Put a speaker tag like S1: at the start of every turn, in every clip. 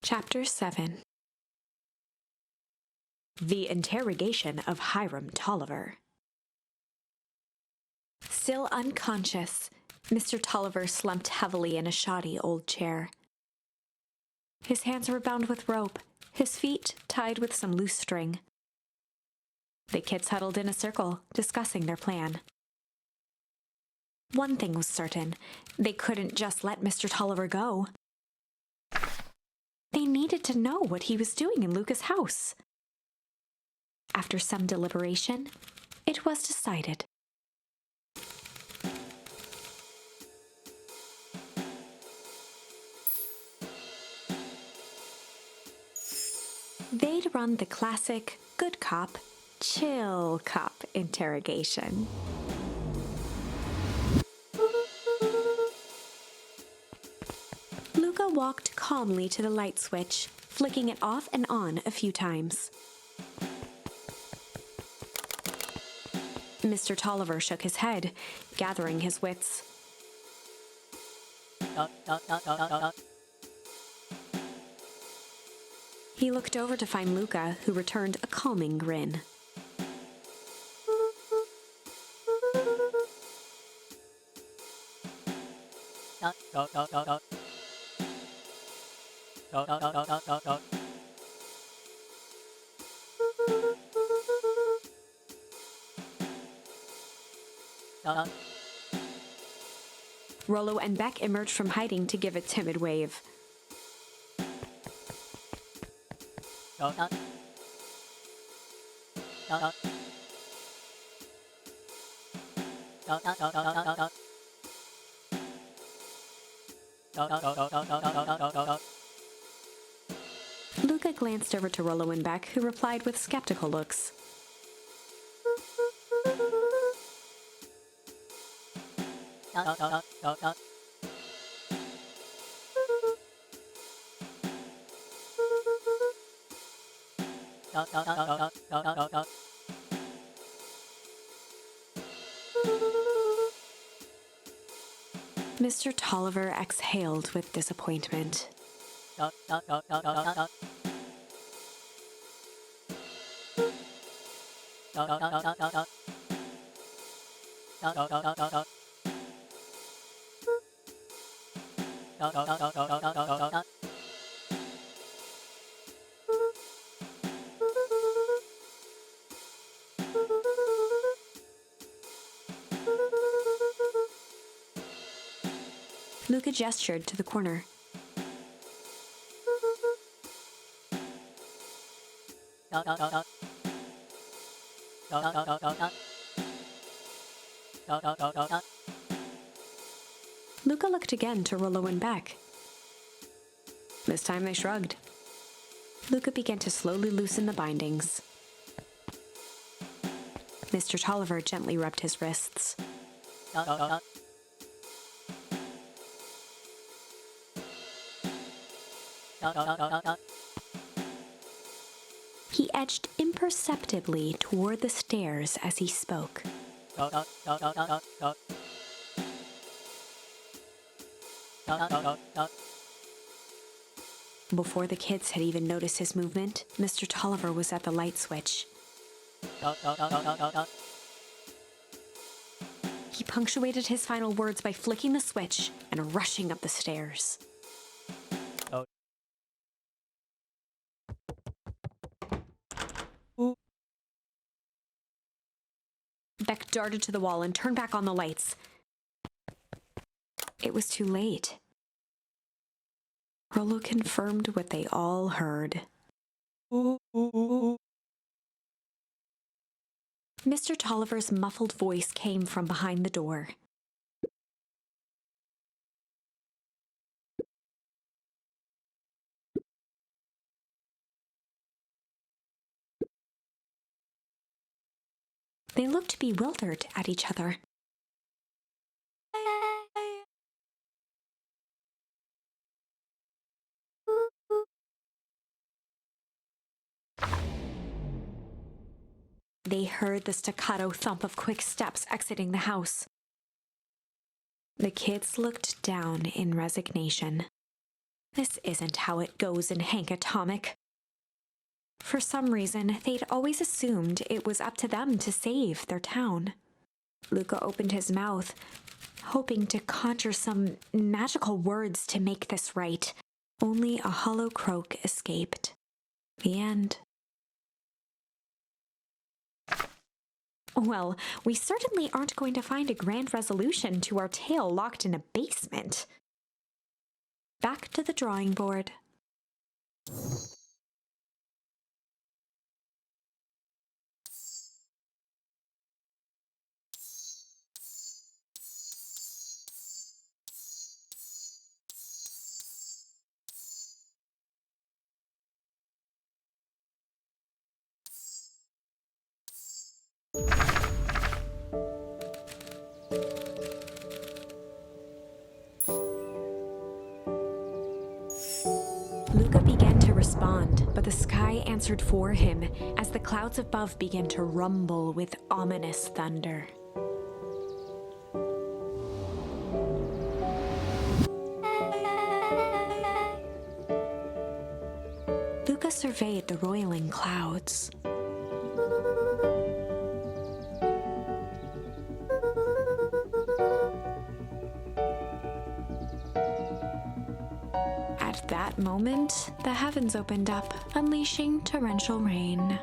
S1: Chapter 7. The Interrogation of Hiram Tolliver. Still unconscious, Mr. Tolliver slumped heavily in a shoddy old chair. His hands were bound with rope, his feet tied with some loose string. The kids huddled in a circle, discussing their plan. One thing was certain, they couldn't just let Mr. Tolliver go. They needed to know what he was doing in Luca's house. After some deliberation, it was decided. They'd run the classic good cop, chill cop interrogation. Luca walked calmly to the light switch, flicking it off and on a few times. Mr. Tolliver shook his head, gathering his wits. He looked over to find Luca, who returned a calming grin. Rollo and Beck emerged from hiding to give a timid wave. Luca glanced over to Rollo and Beck, who replied with skeptical looks. Mr. Tolliver exhaled with disappointment. Luca gestured to the corner. Luca looked again to Rollo and Beck. This time they shrugged. Luca began to slowly loosen the bindings. Mr. Tolliver gently rubbed his wrists. He edged imperceptibly toward the stairs as he spoke. Before the kids had even noticed his movement, Mr. Tolliver was at the light switch. He punctuated his final words by flicking the switch and rushing up the stairs. Beck darted to the wall and turned back on the lights. It was too late. Rollo confirmed what they all heard. Mr. Tolliver's muffled voice came from behind the door. They looked bewildered at each other. They heard the staccato thump of quick steps exiting the house. The kids looked down in resignation. This isn't how it goes in Hank Atomic. For some reason, they'd always assumed it was up to them to save their town. Luca opened his mouth, hoping to conjure some magical words to make this right. Only a hollow croak escaped. The end. Well, we certainly aren't going to find a grand resolution to our tale locked in a basement. Back to the drawing board. Luca began to respond, but the sky answered for him as the clouds above began to rumble with ominous thunder. Luca surveyed the roiling clouds. At that moment, the heavens opened up, unleashing torrential rain.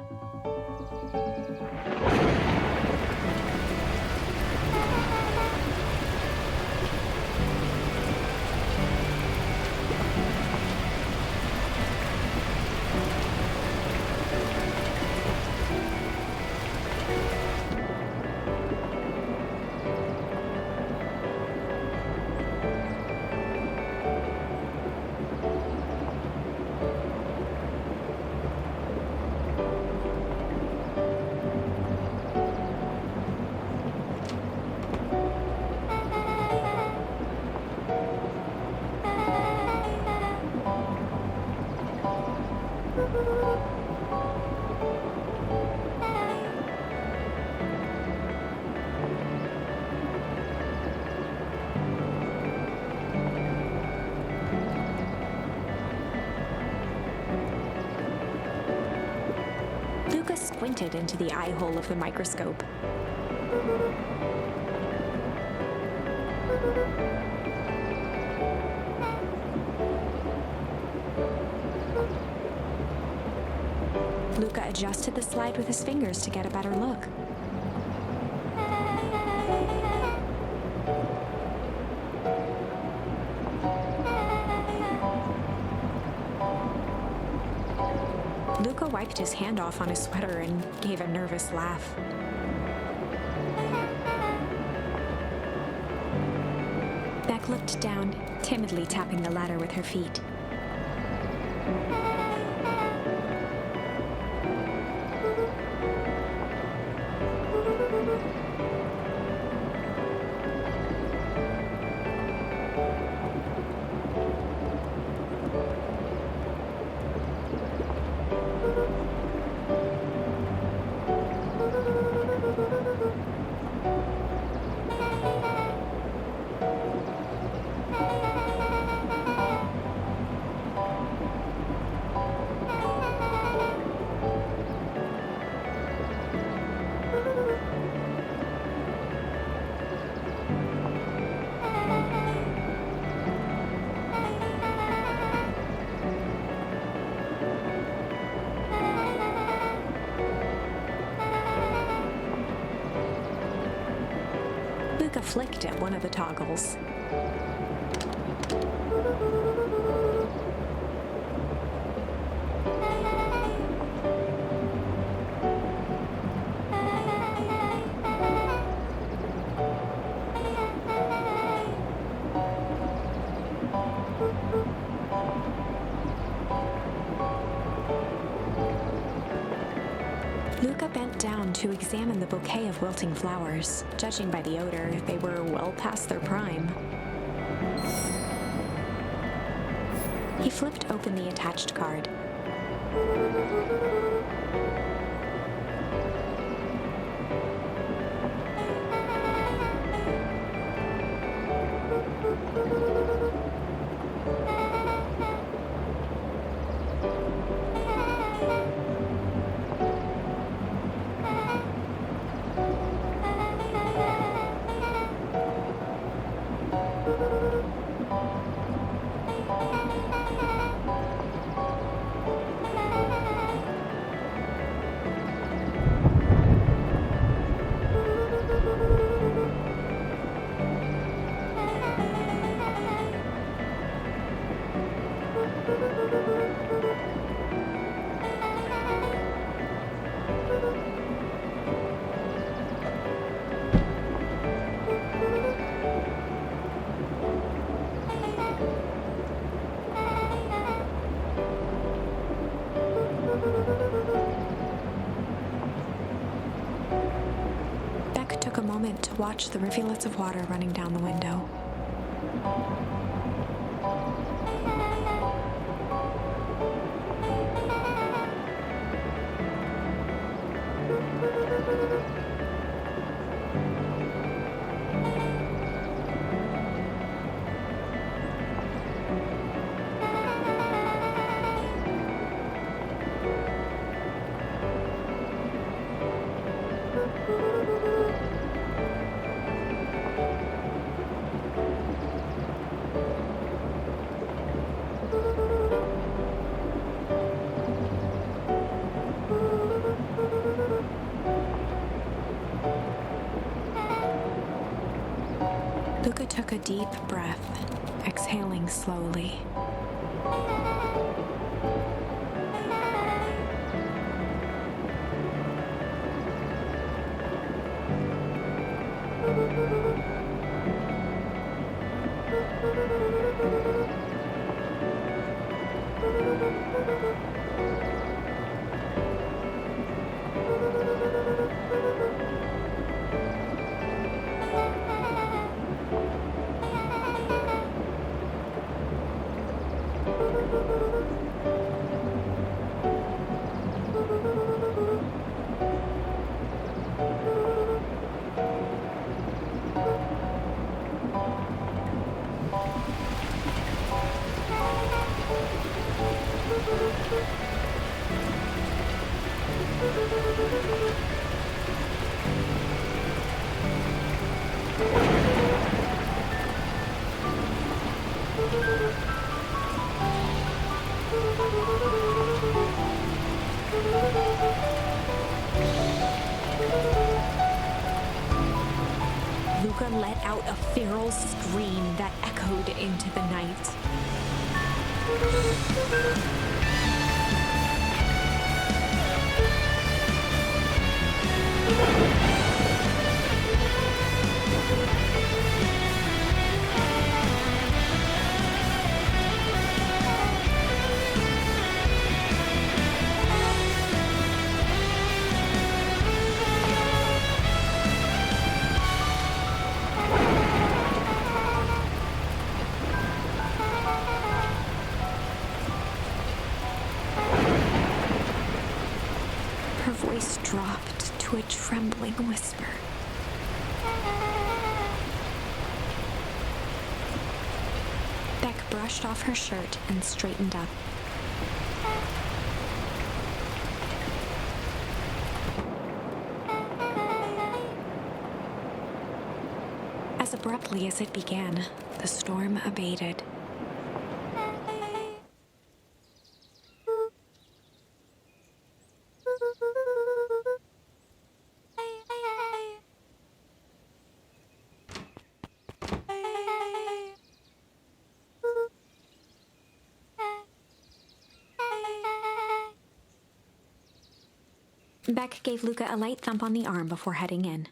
S1: Luca squinted into the eye hole of the microscope. Luca adjusted the slide with his fingers to get a better look. Luca wiped his hand off on his sweater and gave a nervous laugh. Beck looked down, timidly tapping the ladder with her feet. Luca flicked at one of the toggles. Luca bent down to examine the bouquet of wilting flowers. Judging by the odor, they were well past their prime. He flipped open the attached card. Beck took a moment to watch the rivulets of water running down the window. Luca took a deep breath, exhaling slowly. Luca let out a feral scream that echoed into the night. Her voice dropped to a trembling whisper. Beck brushed off her shirt and straightened up. As abruptly as it began, the storm abated. Beck gave Luca a light thump on the arm before heading in.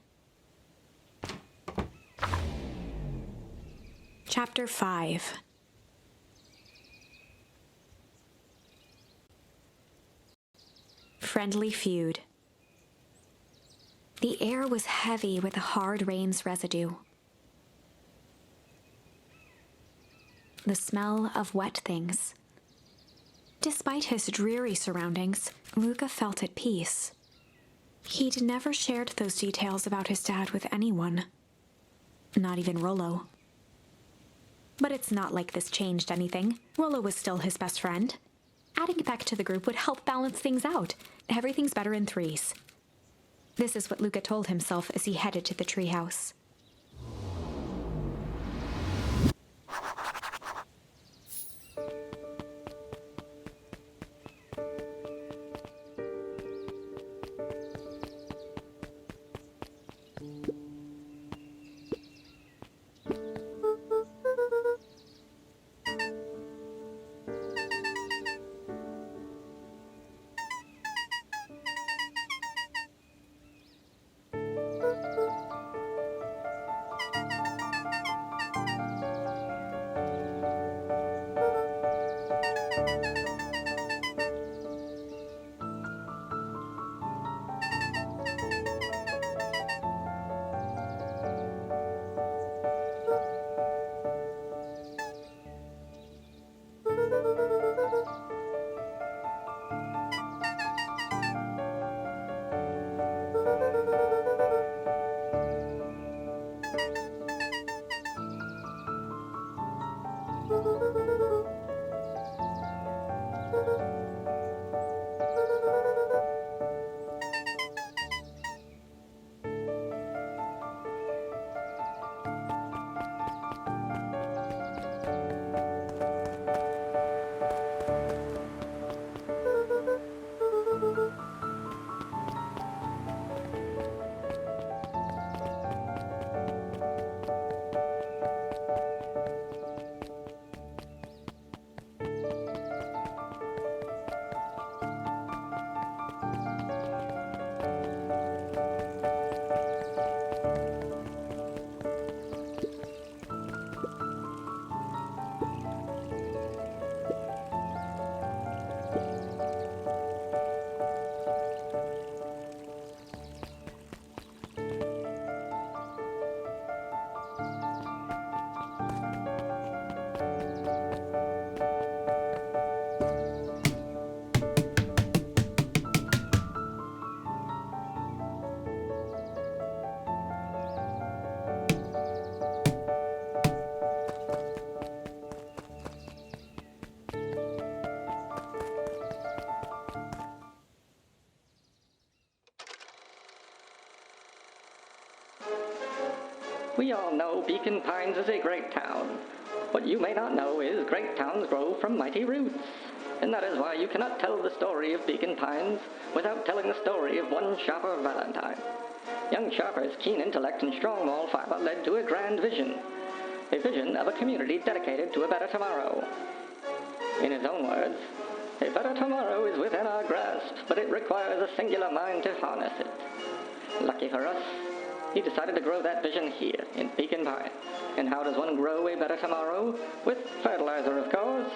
S1: Chapter 5. Friendly Feud. The air was heavy with the hard rain's residue. The smell of wet things. Despite his dreary surroundings, Luca felt at peace. He'd never shared those details about his dad with anyone. Not even Rollo. But it's not like this changed anything. Rollo was still his best friend. Adding Beck to the group would help balance things out. Everything's better in threes. This is what Luca told himself as he headed to the treehouse.
S2: We all know Beacon Pines is a great town. What you may not know is great towns grow from mighty roots. And that is why you cannot tell the story of Beacon Pines without telling the story of one Shopper Valentine. Young Shopper's keen intellect and strong moral fiber led to a grand vision. A vision of a community dedicated to a better tomorrow. In his own words, a better tomorrow is within our grasp, but it requires a singular mind to harness it. Lucky for us, he decided to grow that vision here, in Beacon Pines. And how does one grow a better tomorrow? With fertilizer, of course.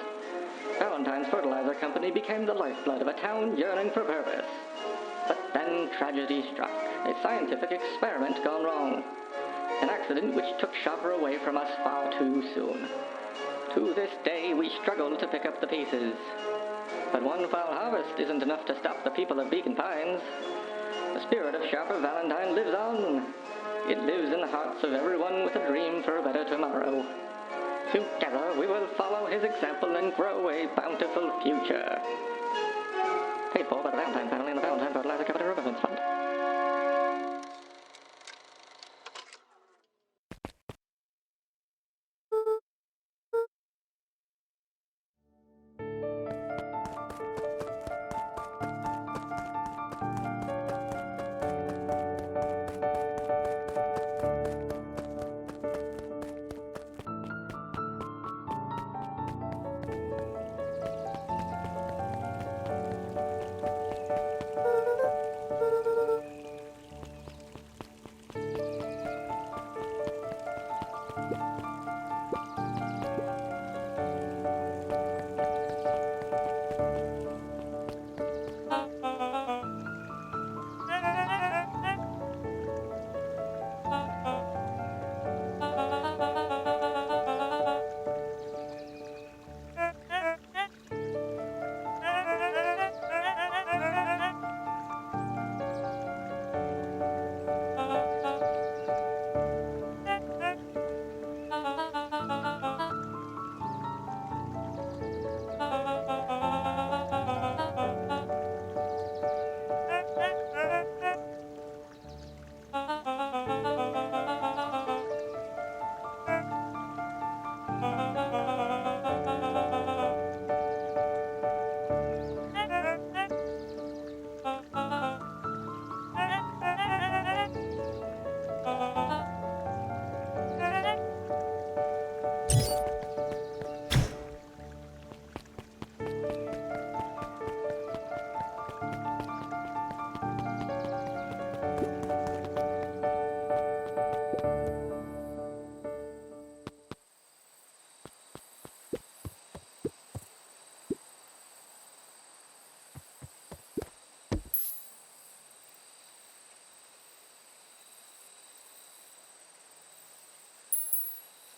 S2: Valentine's Fertilizer Company became the lifeblood of a town yearning for purpose. But then tragedy struck, a scientific experiment gone wrong. An accident which took Shopper away from us far too soon. To this day, we struggle to pick up the pieces. But one foul harvest isn't enough to stop the people of Beacon Pines. The spirit of Shopper Valentine lives on. It lives in the hearts of everyone with a dream for a better tomorrow. Together, we will follow his example and grow a bountiful future. Paid for by the Valentine family and the Valentine Fertilizer Company Remembrance Fund.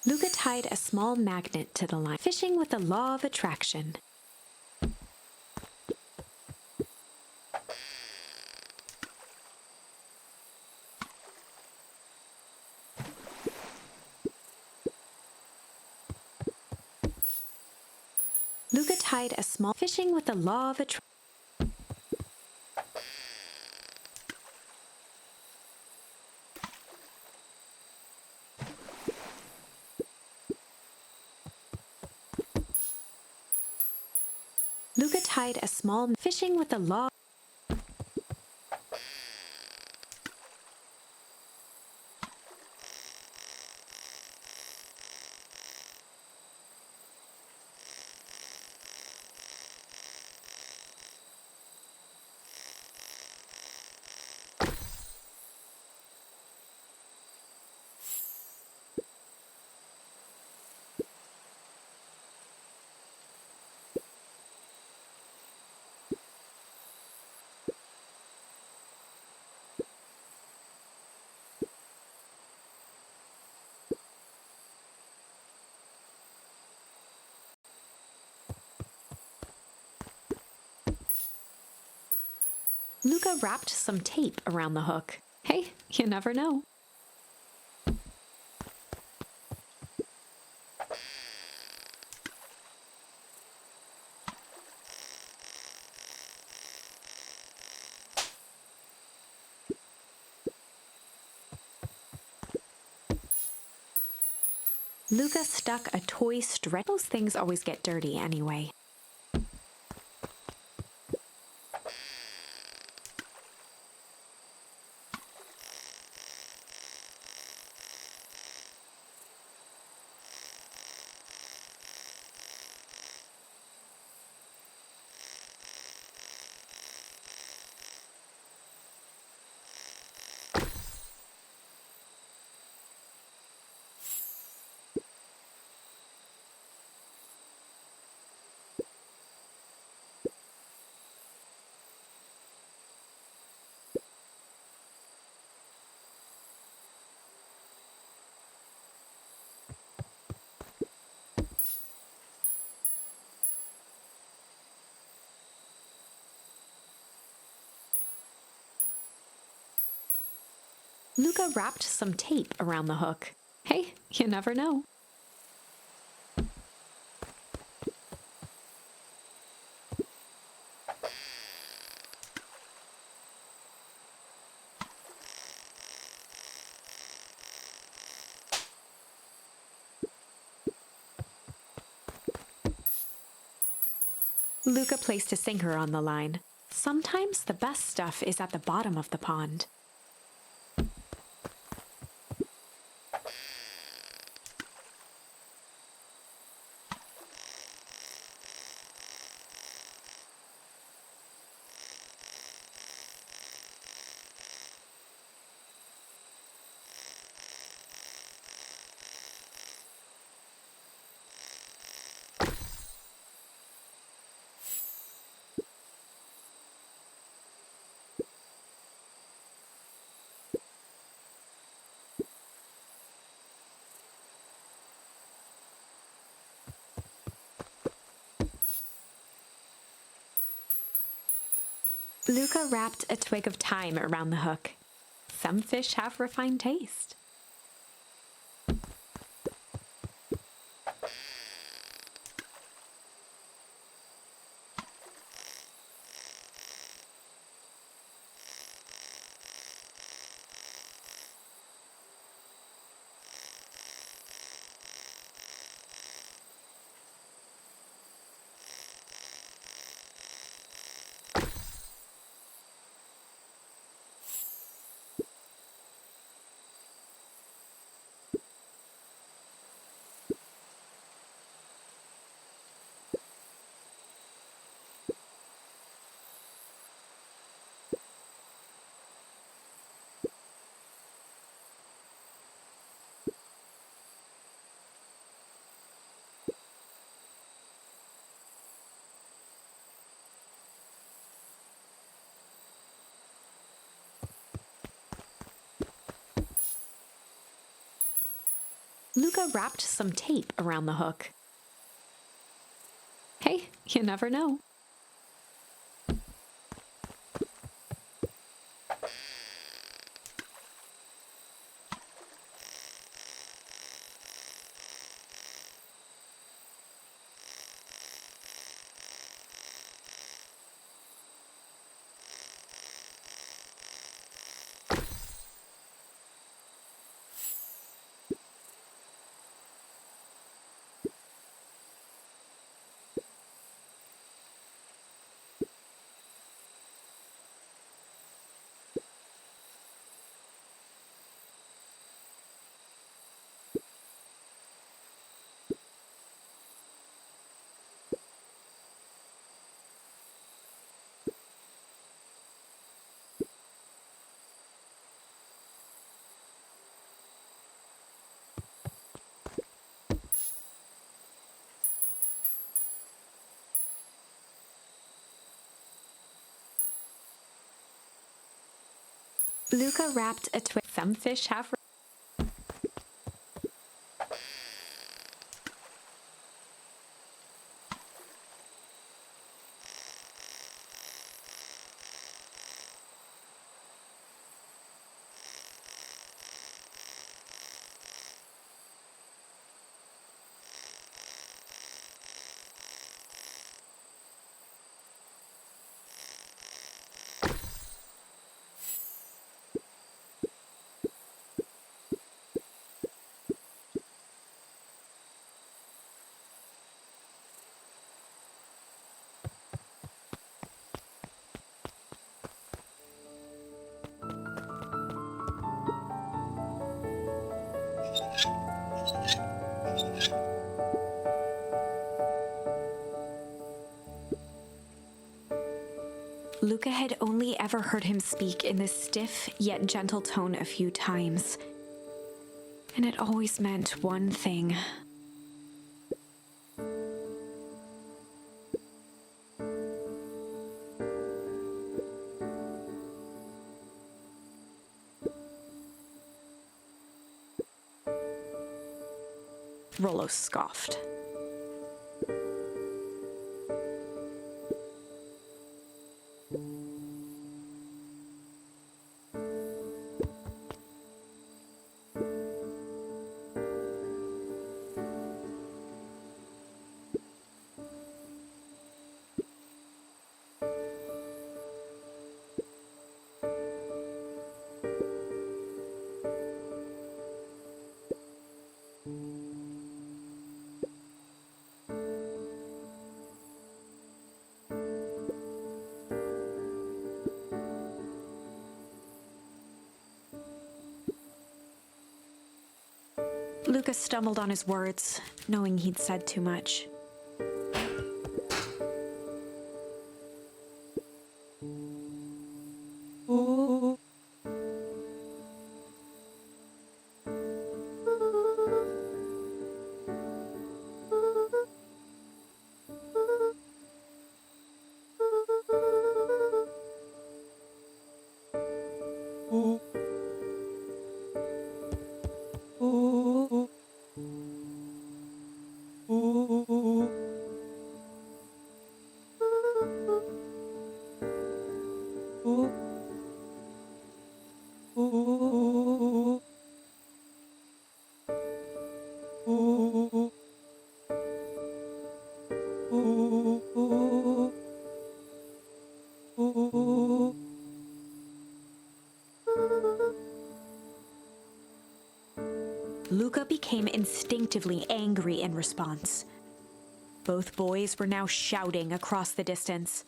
S1: Luca tied a small magnet to the line, fishing with the law of attraction. Luca tied tied a small fishing with the law of attraction. Luca tied a small fishing with the law. Luca wrapped some tape around the hook. Hey, you never know. Luca stuck a toy stretch. Those things always get dirty anyway. Luca wrapped some tape around the hook. Hey, you never know. Luca placed a sinker on the line. Sometimes the best stuff is at the bottom of the pond. Luca wrapped a twig of thyme around the hook. Some fish have refined taste. Luca wrapped some tape around the hook. Hey, you never know. Luca wrapped a twig. Some fish have. Luca had only ever heard him speak in this stiff yet gentle tone a few times. And it always meant one thing. Rollo scoffed. Luca stumbled on his words, knowing he'd said too much. Luca became instinctively angry in response. Both boys were now shouting across the distance.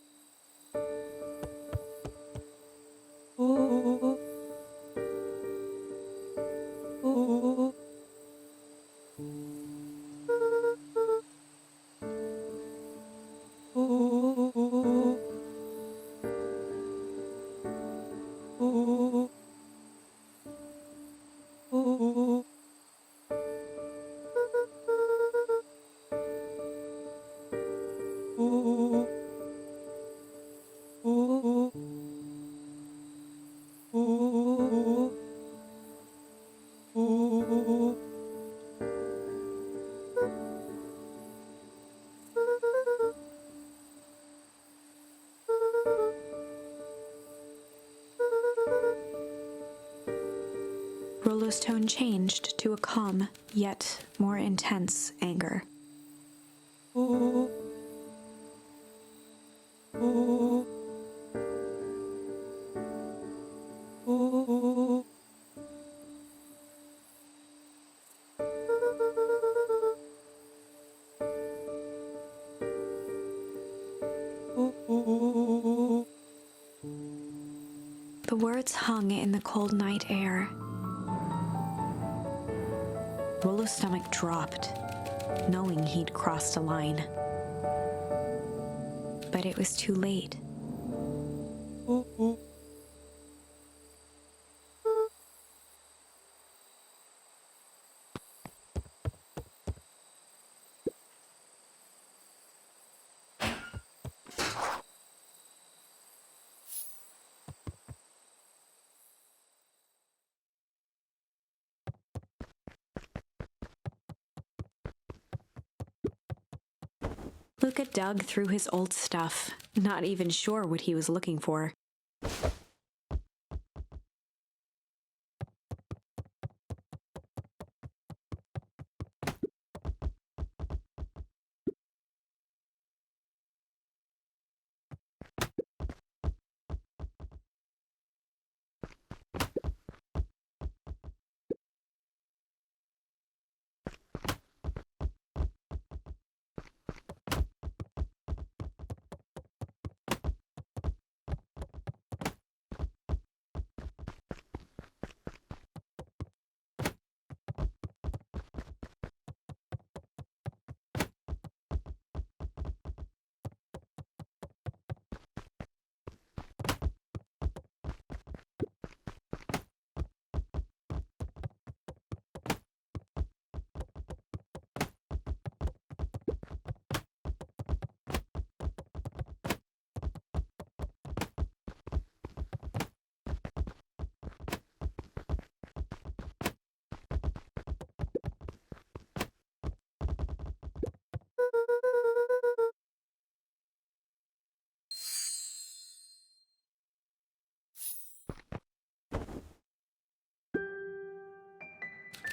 S1: Rollo's tone changed to a calm, yet more intense anger. The words hung in the cold night air. Rollo's stomach dropped, knowing he'd crossed a line. But it was too late. Luca dug through his old stuff, not even sure what he was looking for.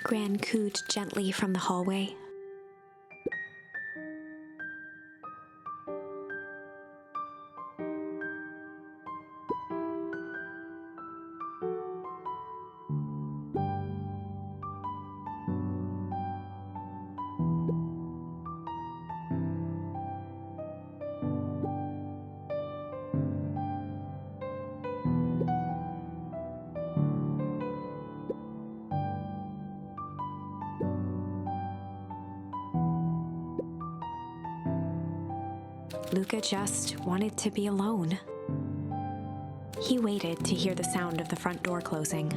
S1: Gran cooed gently from the hallway. Luca just wanted to be alone. He waited to hear the sound of the front door closing.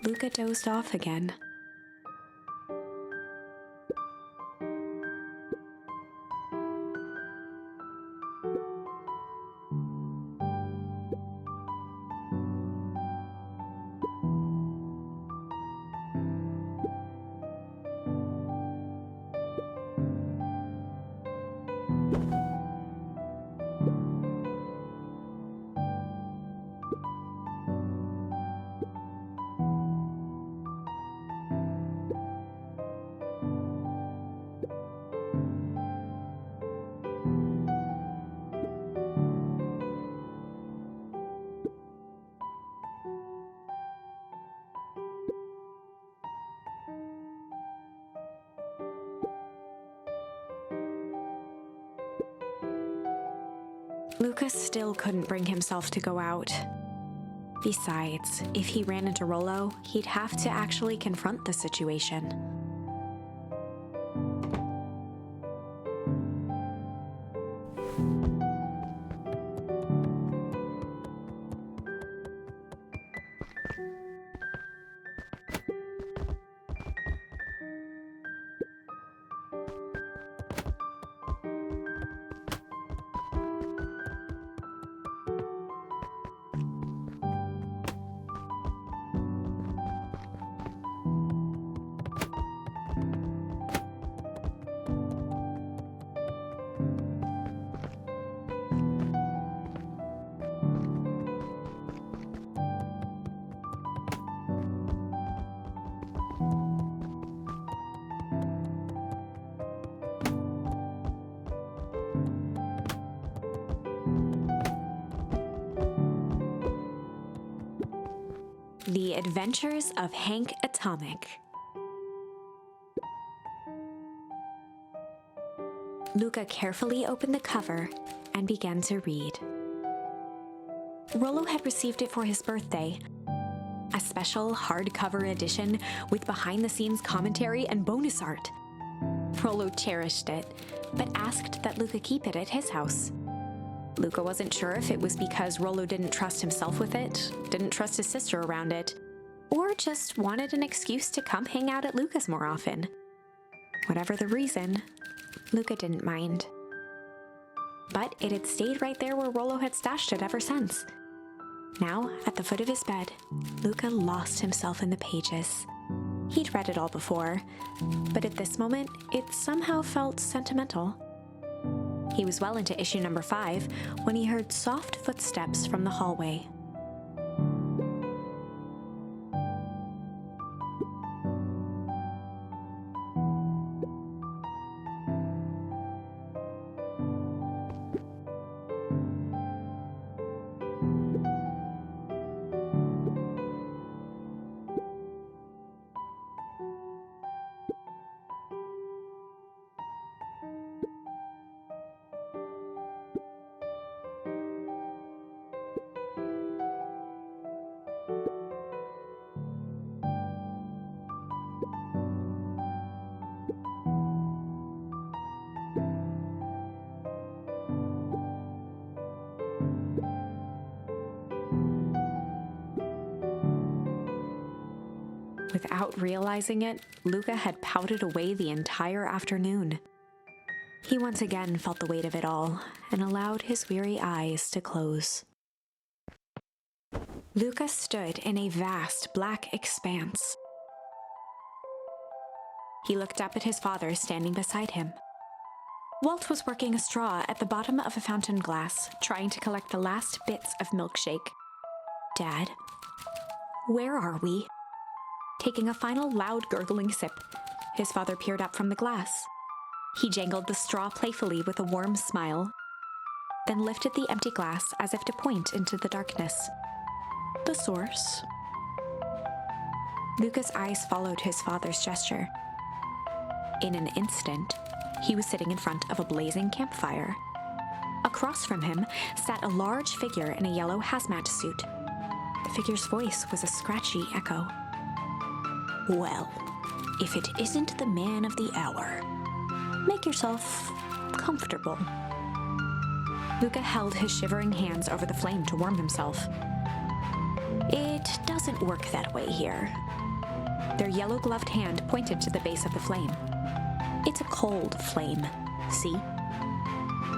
S1: Luca dozed off again. Luca still couldn't bring himself to go out. Besides, if he ran into Rollo, he'd have to actually confront the situation. The Adventures of Hank Atomic. Luca carefully opened the cover and began to read. Rollo had received it for his birthday. a special hardcover edition with behind-the-scenes commentary and bonus art. Rollo cherished it, but asked that Luca keep it at his house. Luca wasn't sure if it was because Rollo didn't trust himself with it, didn't trust his sister around it, or just wanted an excuse to come hang out at Luca's more often. Whatever the reason, Luca didn't mind. But it had stayed right there where Rollo had stashed it ever since. Now, at the foot of his bed, Luca lost himself in the pages. He'd read it all before, but at this moment, it somehow felt sentimental. He was well into issue number 5 when he heard soft footsteps from the hallway. Without realizing it, Luca had pouted away the entire afternoon. He once again felt the weight of it all and allowed his weary eyes to close. Luca stood in a vast black expanse. He looked up at his father standing beside him. Walt was working a straw at the bottom of a fountain glass, trying to collect the last bits of milkshake. "Dad, where are we?" Taking a final loud gurgling sip, his father peered up from the glass. He jangled the straw playfully with a warm smile, then lifted the empty glass as if to point into the darkness. "The source." Luca's eyes followed his father's gesture. In an instant, he was sitting in front of a blazing campfire. Across from him sat a large figure in a yellow hazmat suit. The figure's voice was a scratchy echo. "Well, if it isn't the man of the hour. Make yourself comfortable." Luca held his shivering hands over the flame to warm himself. "It doesn't work that way here." Their yellow-gloved hand pointed to the base of the flame. "It's a cold flame, see?"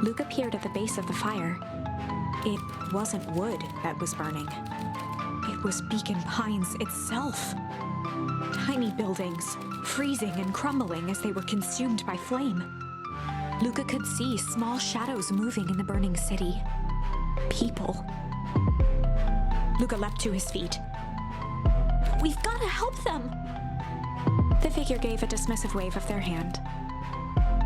S1: Luca peered at the base of the fire. It wasn't wood that was burning. It was Beacon Pines itself. Tiny buildings, freezing and crumbling as they were consumed by flame. Luca could see small shadows moving in the burning city. People. Luca leapt to his feet. "We've got to help them!" The figure gave a dismissive wave of their hand.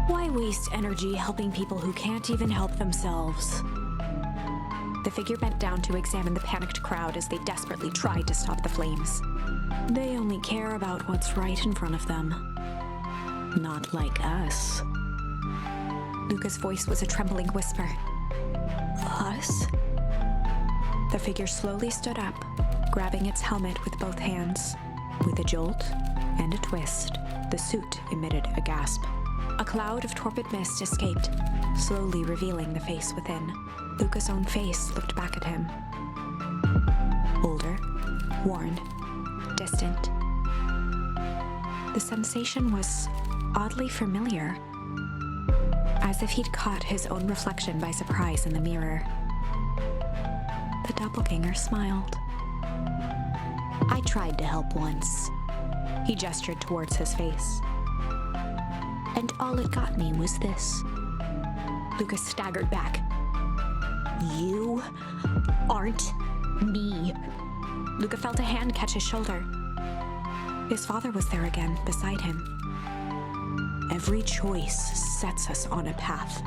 S1: "Why waste energy helping people who can't even help themselves?" The figure bent down to examine the panicked crowd as they desperately tried to stop the flames. "They only care about what's right in front of them. Not like us." Luca's voice was a trembling whisper. "Us?" The figure slowly stood up, grabbing its helmet with both hands. With a jolt and a twist, the suit emitted a gasp. A cloud of torpid mist escaped, slowly revealing the face within. Luca's own face looked back at him. Older, worn, distant. The sensation was oddly familiar, as if he'd caught his own reflection by surprise in the mirror. The doppelganger smiled. "I tried to help once." He gestured towards his face. "And all it got me was this." Luca staggered back. "You aren't me." Luca felt a hand catch his shoulder. His father was there again, beside him. "Every choice sets us on a path.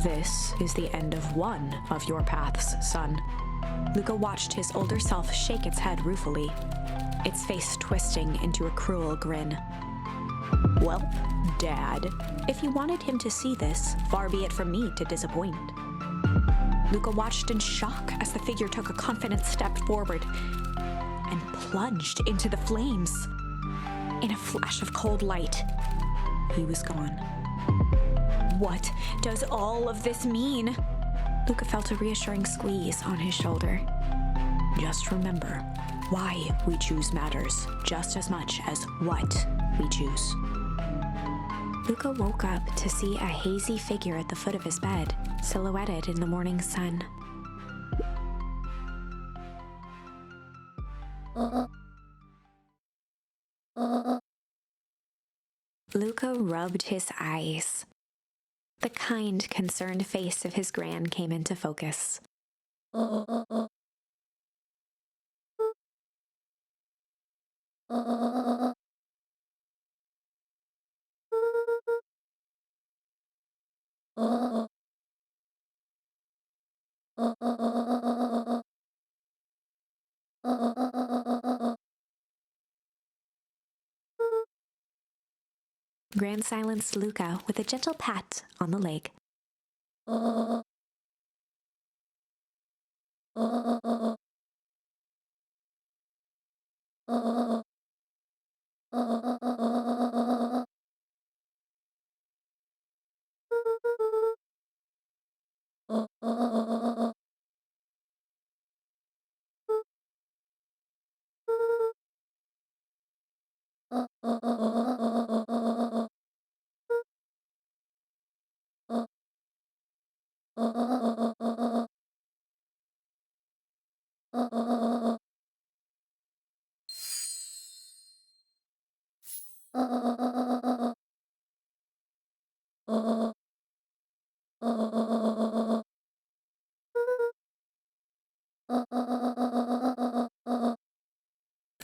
S1: This is the end of one of your paths, son." Luca watched his older self shake its head ruefully, its face twisting into a cruel grin. "Well, Dad, if you wanted him to see this, far be it from me to disappoint." Luca watched in shock as the figure took a confident step forward. and plunged into the flames. In a flash of cold light, he was gone. What does all of this mean? Luca felt a reassuring squeeze on his shoulder. Just remember, why we choose matters just as much as what we choose. Luca woke up to see a hazy figure at the foot of his bed, silhouetted in the morning sun. Luca rubbed his eyes. The kind, concerned face of his gran came into focus. Gran silenced Luca with a gentle pat on the leg.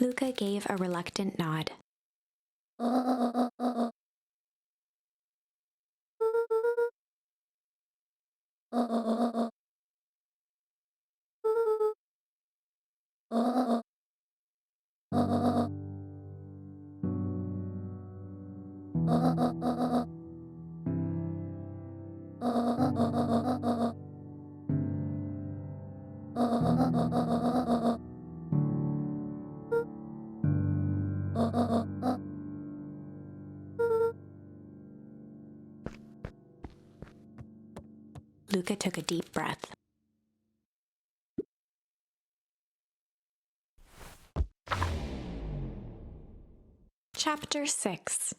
S1: Luca gave a reluctant nod. Luca took a deep breath. Chapter 6.